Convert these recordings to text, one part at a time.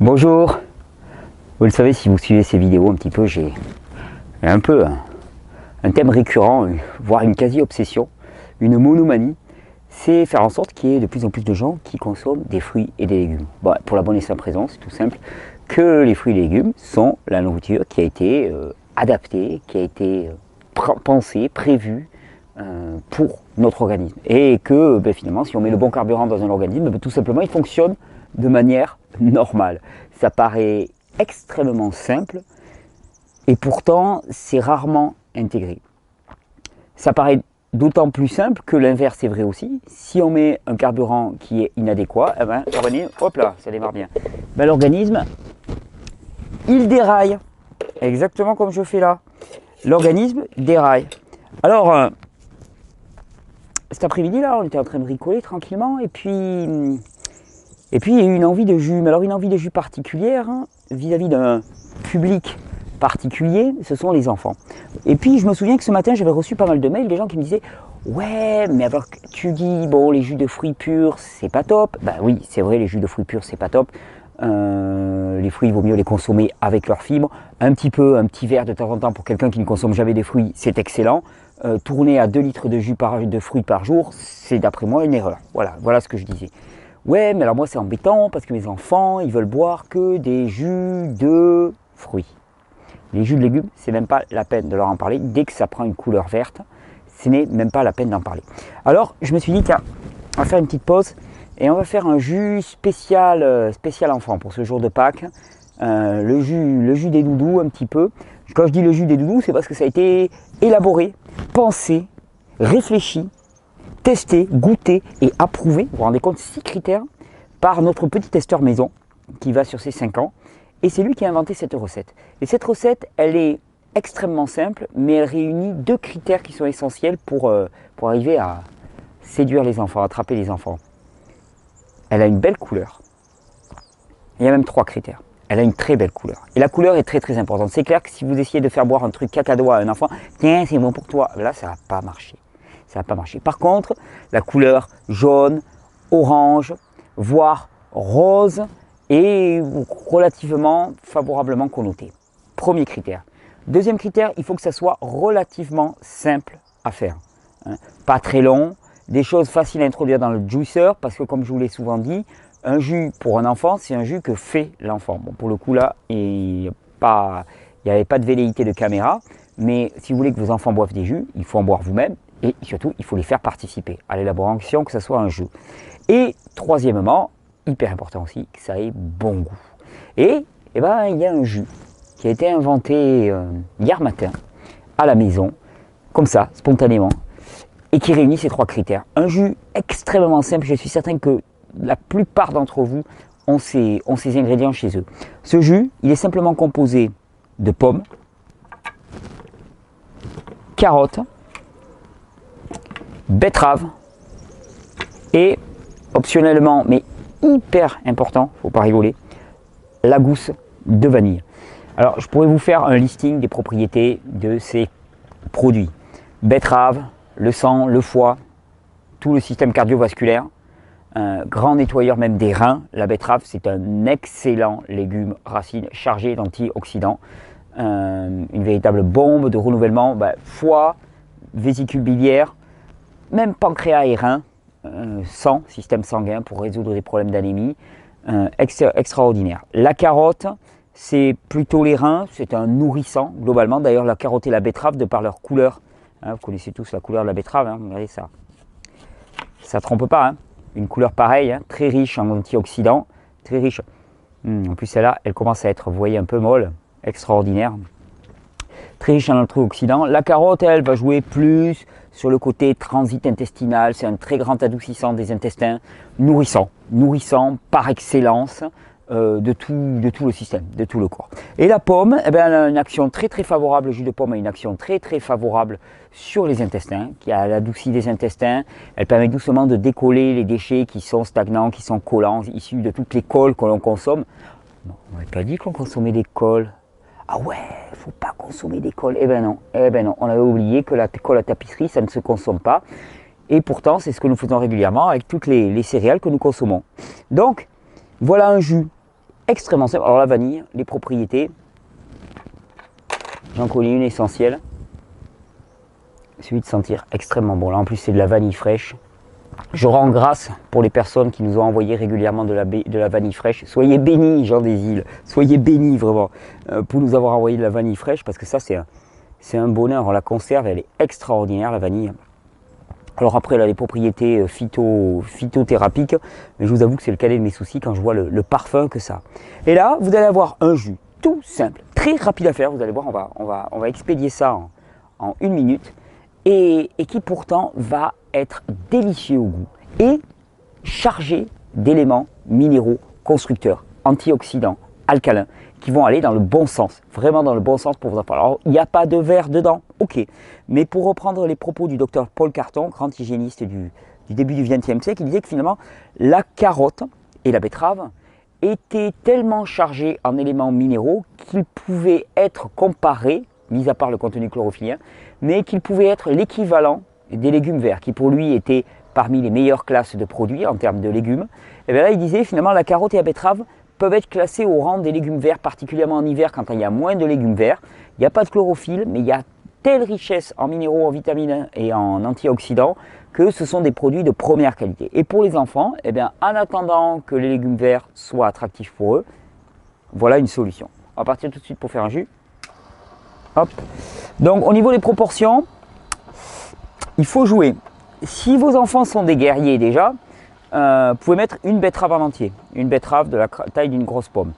Bonjour, vous le savez si vous suivez ces vidéos un petit peu, j'ai un peu un thème récurrent, voire une quasi-obsession, une monomanie, c'est faire en sorte qu'il y ait de plus en plus de gens qui consomment des fruits et des légumes. Bon, pour la bonne et simple raison, c'est tout simple, que les fruits et légumes sont la nourriture qui a été adaptée, qui a été pensée, prévue pour notre organisme. Et que finalement, si on met le bon carburant dans un organisme, tout simplement, il fonctionne de manière normale. Ça paraît extrêmement simple et pourtant c'est rarement intégré. Ça paraît d'autant plus simple que l'inverse est vrai aussi. Si on met un carburant qui est inadéquat, eh ben, l'organisme, hop là, ça démarre bien. Ben, l'organisme, il déraille, exactement comme je fais là. L'organisme déraille. Alors, cet après-midi là, on était en train de bricoler tranquillement et puis il y a eu une envie de jus. Mais alors une envie de jus particulière vis-à-vis d'un public particulier, ce sont les enfants. Et puis je me souviens que ce matin j'avais reçu pas mal de mails des gens qui me disaient ouais mais alors tu dis bon les jus de fruits purs c'est pas top. Ben oui c'est vrai les jus de fruits purs c'est pas top. Les fruits il vaut mieux les consommer avec leurs fibres. Un petit verre de temps en temps pour quelqu'un qui ne consomme jamais des fruits c'est excellent. Tourner à 2 litres de jus de fruits par jour c'est d'après moi une erreur. Voilà ce que je disais. Ouais, mais alors moi c'est embêtant parce que mes enfants, ils veulent boire que des jus de fruits. Les jus de légumes, c'est même pas la peine de leur en parler. Dès que ça prend une couleur verte, ce n'est même pas la peine d'en parler. Alors, je me suis dit, tiens, on va faire une petite pause et on va faire un jus spécial enfant pour ce jour de Pâques. Le jus des doudous un petit peu. Quand je dis le jus des doudous, c'est parce que ça a été élaboré, pensé, réfléchi, testé, goûté et approuvé, vous vous rendez compte, 6 critères par notre petit testeur maison qui va sur ses 5 ans. Et c'est lui qui a inventé cette recette. Et cette recette, elle est extrêmement simple, mais elle réunit 2 critères qui sont essentiels pour arriver à séduire les enfants, à attraper les enfants. Elle a une belle couleur. Il y a même 3 critères. Elle a une très belle couleur. Et la couleur est très très importante. C'est clair que si vous essayez de faire boire un truc cacadois à un enfant, tiens, c'est bon pour toi, là, ça ne va pas marcher. Ça n'a pas marché. Par contre, la couleur jaune, orange, voire rose est relativement favorablement connotée. Premier critère. Deuxième critère, il faut que ça soit relativement simple à faire. Pas très long, des choses faciles à introduire dans le juicer parce que comme je vous l'ai souvent dit, un jus pour un enfant, c'est un jus que fait l'enfant. Bon, pour le coup là, il n'y avait pas de velléité de caméra, mais si vous voulez que vos enfants boivent des jus, il faut en boire vous-même. Et surtout, il faut les faire participer à l'élaboration, que ce soit un jus. Et troisièmement, hyper important aussi, que ça ait bon goût. Et il y a un jus qui a été inventé hier matin, à la maison, comme ça, spontanément, et qui réunit ces 3 critères. Un jus extrêmement simple, je suis certain que la plupart d'entre vous ont ces ingrédients chez eux. Ce jus, il est simplement composé de pommes, carottes, betterave et optionnellement, mais hyper important, faut pas rigoler, la gousse de vanille. Alors je pourrais vous faire un listing des propriétés de ces produits. Betterave, le sang, le foie, tout le système cardiovasculaire, un grand nettoyeur même des reins. La betterave c'est un excellent légume racine chargé d'antioxydants, une véritable bombe de renouvellement, foie, vésicule biliaire, même pancréas et reins, sang, système sanguin pour résoudre des problèmes d'anémie, extraordinaire. La carotte, c'est plutôt les reins, c'est un nourrissant globalement. D'ailleurs, la carotte et la betterave, de par leur couleur, vous connaissez tous la couleur de la betterave, regardez ça. Ça ne trompe pas, une couleur pareille, très riche en antioxydants, très riche. En plus, celle-là, elle commence à être, vous voyez, un peu molle, extraordinaire. Très riche en antioxydants. La carotte, elle va jouer plus sur le côté transit intestinal, c'est un très grand adoucissant des intestins, nourrissant par excellence de tout le système, de tout le corps. Et la pomme, elle a une action très très favorable, le jus de pomme a une action très très favorable sur les intestins, qui a l'adouci des intestins, elle permet doucement de décoller les déchets qui sont stagnants, qui sont collants, issus de toutes les colles que l'on consomme. Non, on n'avait pas dit qu'on consommait des colles. Ah ouais, faut pas consommer des colles. Eh ben non, on avait oublié que la colle à tapisserie, ça ne se consomme pas. Et pourtant, c'est ce que nous faisons régulièrement avec toutes les céréales que nous consommons. Donc, voilà un jus extrêmement simple. Alors la vanille, les propriétés, j'en connais une essentielle, celui de sentir extrêmement bon. Là en plus c'est de la vanille fraîche. Je rends grâce pour les personnes qui nous ont envoyé régulièrement de la vanille fraîche. Soyez bénis, gens des îles, soyez bénis vraiment pour nous avoir envoyé de la vanille fraîche, parce que ça c'est un bonheur. On la conserve, elle est extraordinaire la vanille. Alors après, elle a les propriétés phytothérapiques, mais je vous avoue que c'est le cadet de mes soucis quand je vois le parfum que ça a. Et là, vous allez avoir un jus tout simple, très rapide à faire. Vous allez voir, on va expédier ça en 1 minute, et qui pourtant va être délicieux au goût et chargé d'éléments minéraux constructeurs, antioxydants, alcalins, qui vont aller dans le bon sens, vraiment dans le bon sens pour vos enfants. Alors, il n'y a pas de verre dedans, ok. Mais pour reprendre les propos du docteur Paul Carton, grand hygiéniste du début du XXe siècle, il disait que finalement, la carotte et la betterave étaient tellement chargées en éléments minéraux qu'ils pouvaient être comparés, mis à part le contenu chlorophyllien, mais qu'ils pouvaient être l'équivalent des légumes verts, qui pour lui étaient parmi les meilleures classes de produits en termes de légumes. Et bien là, il disait finalement, la carotte et la betterave peuvent être classés au rang des légumes verts, particulièrement en hiver quand il y a moins de légumes verts. Il n'y a pas de chlorophylle, mais il y a telle richesse en minéraux, en vitamines et en antioxydants que ce sont des produits de première qualité. Et pour les enfants, eh bien, en attendant que les légumes verts soient attractifs pour eux, voilà une solution. On va partir tout de suite pour faire un jus. Hop. Donc au niveau des proportions, il faut jouer. Si vos enfants sont des guerriers déjà, vous pouvez mettre une betterave en entier, une betterave de la taille d'une grosse pomme.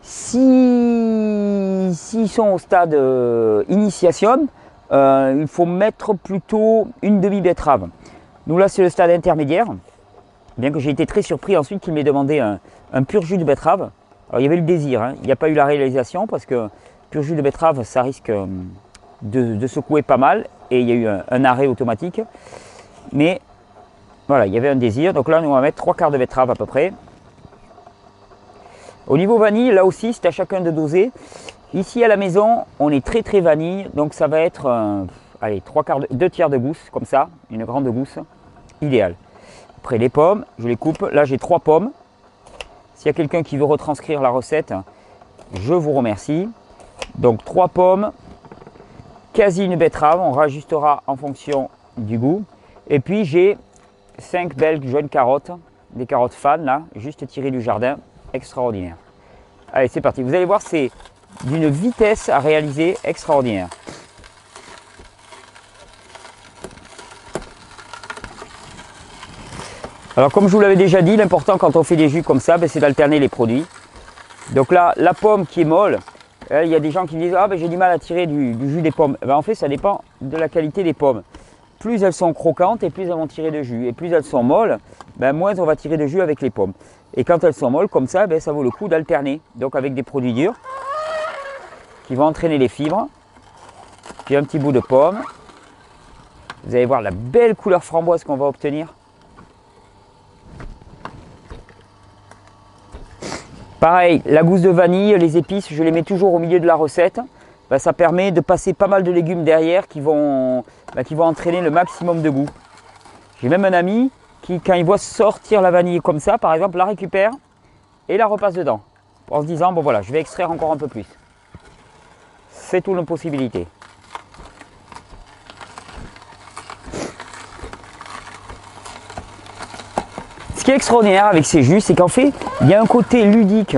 S'ils sont au stade initiation, il faut mettre plutôt une demi-betterave. Nous là c'est le stade intermédiaire, bien que j'ai été très surpris ensuite qu'il m'ait demandé un pur jus de betterave. Alors il y avait le désir, hein. Il n'y a pas eu la réalisation parce que pur jus de betterave ça risque de secouer pas mal et il y a eu un arrêt automatique. Mais voilà, il y avait un désir. Donc là, nous on va mettre 3 quarts de betterave à peu près. Au niveau vanille, là aussi, c'est à chacun de doser. Ici à la maison, on est très vanille. Donc ça va être, allez, 2 tiers de gousse, comme ça, une grande gousse, idéal. Après les pommes, je les coupe. Là, j'ai 3 pommes. S'il y a quelqu'un qui veut retranscrire la recette, je vous remercie. Donc 3 pommes, quasi une betterave. On rajustera en fonction du goût. Et puis j'ai 5 belles jeunes carottes, des carottes fans là, juste tirées du jardin, extraordinaire. Allez, c'est parti. Vous allez voir, c'est d'une vitesse à réaliser extraordinaire. Alors comme je vous l'avais déjà dit, l'important quand on fait des jus comme ça, c'est d'alterner les produits. Donc là, la pomme qui est molle, il y a des gens qui me disent « Ah ben j'ai du mal à tirer du jus des pommes ». En fait, ça dépend de la qualité des pommes. Plus elles sont croquantes et plus elles vont tirer de jus. Et plus elles sont molles, moins on va tirer de jus avec les pommes. Et quand elles sont molles comme ça, ça vaut le coup d'alterner. Donc avec des produits durs qui vont entraîner les fibres. Puis un petit bout de pomme. Vous allez voir la belle couleur framboise qu'on va obtenir. Pareil, la gousse de vanille, les épices, je les mets toujours au milieu de la recette. Ça permet de passer pas mal de légumes derrière qui vont entraîner le maximum de goût. J'ai même un ami qui, quand il voit sortir la vanille comme ça, par exemple, la récupère et la repasse dedans. En se disant, bon voilà, je vais extraire encore un peu plus. C'est toute une possibilité. Ce qui est extraordinaire avec ces jus, c'est qu'en fait, il y a un côté ludique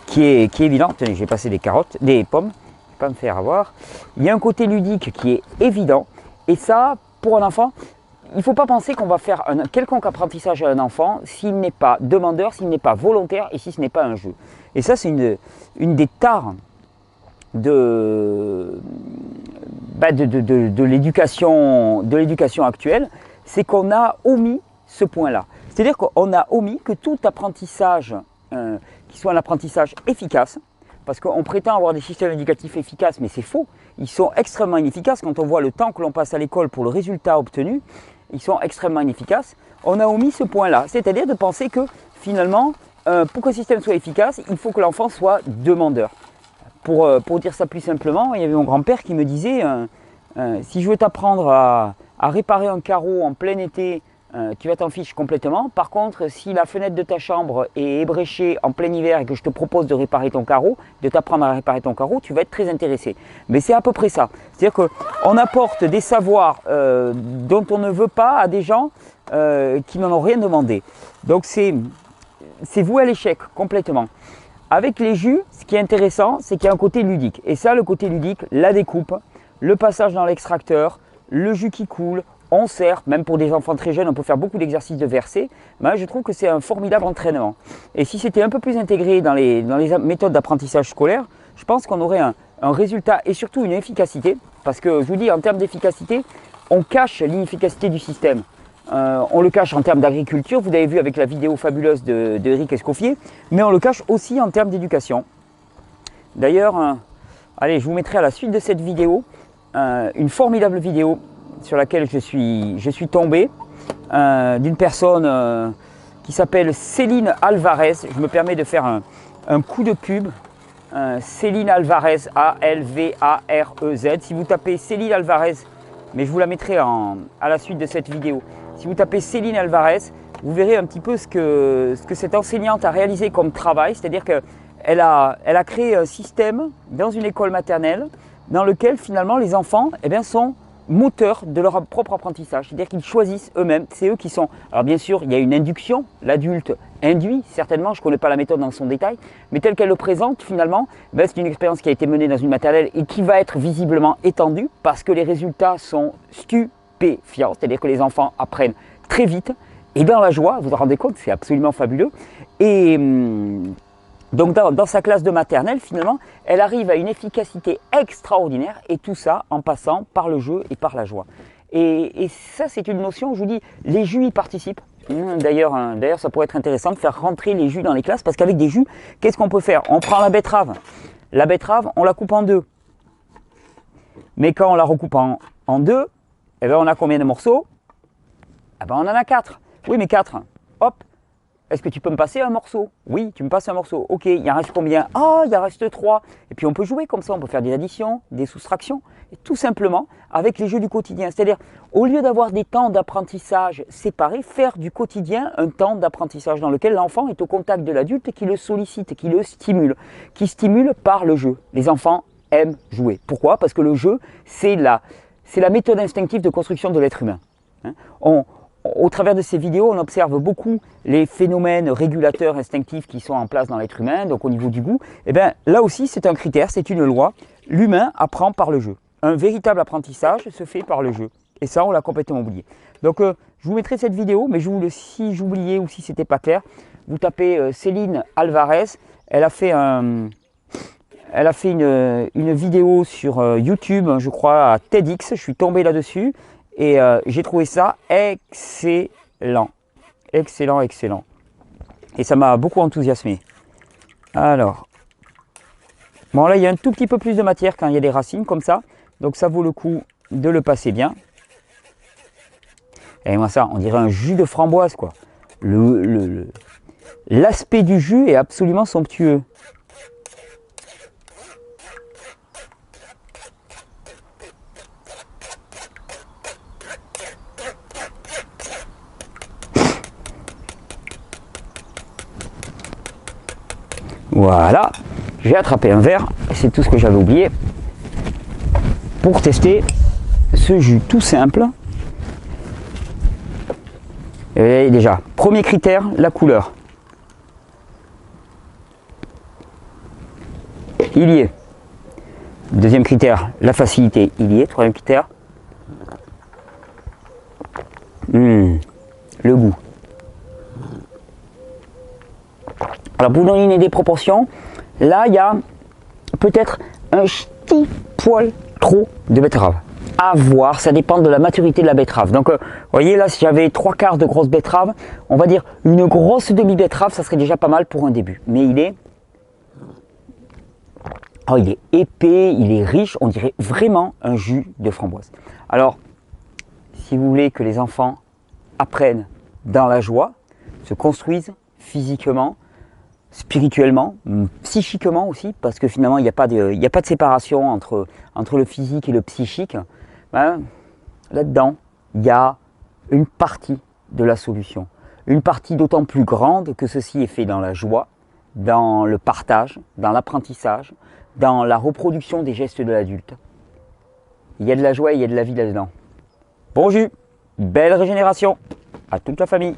qui est évident. Tenez, j'ai passé des pommes. Pas me faire avoir. Il y a un côté ludique qui est évident et ça, pour un enfant, il ne faut pas penser qu'on va faire un quelconque apprentissage à un enfant s'il n'est pas demandeur, s'il n'est pas volontaire et si ce n'est pas un jeu. Et ça, c'est une des tares de l'éducation actuelle, c'est qu'on a omis ce point-là. C'est-à-dire qu'on a omis que tout apprentissage qui soit un apprentissage efficace, parce qu'on prétend avoir des systèmes éducatifs efficaces, mais c'est faux. Ils sont extrêmement inefficaces. Quand on voit le temps que l'on passe à l'école pour le résultat obtenu, ils sont extrêmement inefficaces. On a omis ce point-là, c'est-à-dire de penser que finalement, pour que le système soit efficace, il faut que l'enfant soit demandeur. Pour dire ça plus simplement, il y avait mon grand-père qui me disait si je veux t'apprendre à réparer un carreau en plein été tu vas t'en ficher complètement. Par contre, si la fenêtre de ta chambre est ébréchée en plein hiver et que je te propose de réparer ton carreau, de t'apprendre à réparer ton carreau, tu vas être très intéressé. Mais c'est à peu près ça. C'est-à-dire qu'on apporte des savoirs dont on ne veut pas à des gens qui n'en ont rien demandé. Donc c'est voué à l'échec complètement. Avec les jus, ce qui est intéressant, c'est qu'il y a un côté ludique. Et ça, le côté ludique, la découpe, le passage dans l'extracteur, le jus qui coule, on sert, même pour des enfants très jeunes, on peut faire beaucoup d'exercices de versée. Ben, je trouve que c'est un formidable entraînement. Et si c'était un peu plus intégré dans les méthodes d'apprentissage scolaire, je pense qu'on aurait un résultat et surtout une efficacité. Parce que je vous dis, en termes d'efficacité, on cache l'inefficacité du système. On le cache en termes d'agriculture, vous avez vu avec la vidéo fabuleuse de Eric Escoffier, mais on le cache aussi en termes d'éducation. D'ailleurs, allez, je vous mettrai à la suite de cette vidéo une formidable vidéo sur laquelle je suis tombé d'une personne qui s'appelle Céline Alvarez. Je me permets de faire un coup de pub. Céline Alvarez, A-L-V-A-R-E-Z. Si vous tapez Céline Alvarez, mais je vous la mettrai à la suite de cette vidéo. Si vous tapez Céline Alvarez, vous verrez un petit peu ce que cette enseignante a réalisé comme travail. C'est-à-dire qu'elle a créé un système dans une école maternelle dans lequel finalement les enfants sont moteurs de leur propre apprentissage. C'est-à-dire qu'ils choisissent eux-mêmes, c'est eux qui sont… Alors bien sûr, il y a une induction, l'adulte induit certainement, je ne connais pas la méthode dans son détail, mais telle qu'elle le présente finalement, c'est une expérience qui a été menée dans une maternelle et qui va être visiblement étendue parce que les résultats sont stupéfiants, c'est-à-dire que les enfants apprennent très vite et dans la joie, vous vous rendez compte, c'est absolument fabuleux. Et donc dans sa classe de maternelle, finalement, elle arrive à une efficacité extraordinaire et tout ça en passant par le jeu et par la joie. Et ça, c'est une notion, je vous dis, les jus y participent. D'ailleurs, ça pourrait être intéressant de faire rentrer les jus dans les classes parce qu'avec des jus, qu'est-ce qu'on peut faire? On prend la betterave. La betterave, on la coupe en deux. Mais quand on la recoupe en deux, on a combien de morceaux? On en a 4. Oui, mais 4. Hop. Est-ce que tu peux me passer un morceau? Oui, tu me passes un morceau. Ok, il en reste combien? Ah, il en reste 3. Et puis on peut jouer comme ça, on peut faire des additions, des soustractions. Et tout simplement avec les jeux du quotidien. C'est-à-dire, au lieu d'avoir des temps d'apprentissage séparés, faire du quotidien un temps d'apprentissage dans lequel l'enfant est au contact de l'adulte qui le sollicite, qui le stimule, qui stimule par le jeu. Les enfants aiment jouer. Pourquoi? Parce que le jeu, c'est la méthode instinctive de construction de l'être humain. Au travers de ces vidéos, on observe beaucoup les phénomènes régulateurs instinctifs qui sont en place dans l'être humain, donc au niveau du goût. Là aussi, c'est un critère, c'est une loi. L'humain apprend par le jeu. Un véritable apprentissage se fait par le jeu. Et ça, on l'a complètement oublié. Donc, je vous mettrai cette vidéo, mais si j'oubliais ou si ce n'était pas clair, vous tapez Céline Alvarez. Elle a fait une vidéo sur YouTube, je crois, à TEDx. Je suis tombé là-dessus. Et j'ai trouvé ça excellent, excellent, excellent. Et ça m'a beaucoup enthousiasmé. Alors, bon là il y a un tout petit peu plus de matière quand il y a des racines comme ça. Donc ça vaut le coup de le passer bien. Et moi ça, on dirait un jus de framboise quoi. L'aspect du jus est absolument somptueux. Voilà, j'ai attrapé un verre, c'est tout ce que j'avais oublié pour tester ce jus tout simple. Et déjà, premier critère, la couleur. Il y est. Deuxième critère, la facilité, il y est. Troisième critère, le goût. Alors pour vous donner une idée des proportions, là il y a peut-être un petit poil trop de betterave. À voir, ça dépend de la maturité de la betterave. Donc vous voyez là, si j'avais 3/4 de grosse betterave, on va dire une grosse demi-betterave, ça serait déjà pas mal pour un début. Mais il est épais, il est riche, on dirait vraiment un jus de framboise. Alors, si vous voulez que les enfants apprennent dans la joie, se construisent physiquement, spirituellement, psychiquement aussi, parce que finalement il n'y a pas de séparation entre le physique et le psychique. Là-dedans, il y a une partie de la solution. Une partie d'autant plus grande que ceci est fait dans la joie, dans le partage, dans l'apprentissage, dans la reproduction des gestes de l'adulte. Il y a de la joie et il y a de la vie là-dedans. Bon jus, belle régénération à toute la famille.